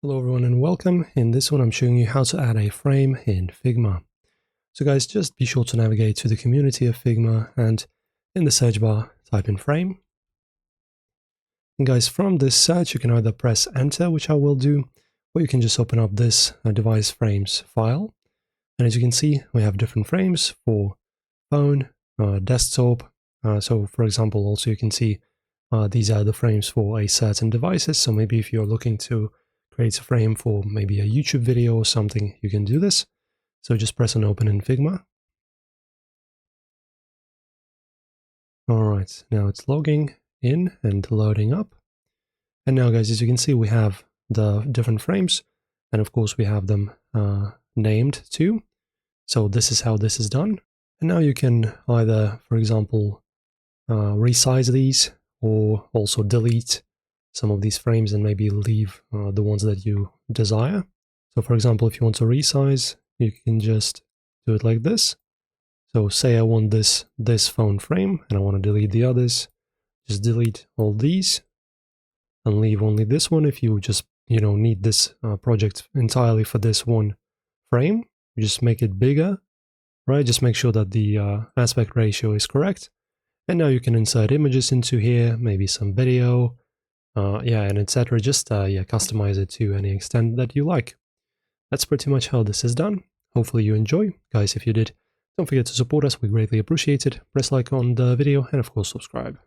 Hello everyone and welcome. In this one I'm showing you how to add a frame in Figma. So guys, just be sure to navigate to the community of Figma and in the search bar type in frame. And guys, from this search you can either press enter, which I will do, or you can just open up this device frames file. And as you can see, we have different frames for phone, desktop. So for example, also you can see these are the frames for a certain devices. So maybe if you're looking to create a frame for maybe a YouTube video or something, you can do this. So just press on open in Figma. All right, now it's logging in and loading up. And now guys, as you can see, we have the different frames. And of course we have them named too. So this is how this is done. And now you can either, for example, resize these or also delete some of these frames and maybe leave the ones that you desire. So for example, if you want to resize, you can just do it like this. So say I want this phone frame and I want to delete the others. Just delete all these and leave only this one. If you just, need this project entirely for this one frame, you just make it bigger, right? Just make sure that the aspect ratio is correct. And now you can insert images into here, maybe some video, and etc. Just customize it to any extent that you like. That's pretty much how this is done. Hopefully you enjoy. Guys, if you did, don't forget to support us, we greatly appreciate it. Press like on the video and of course subscribe.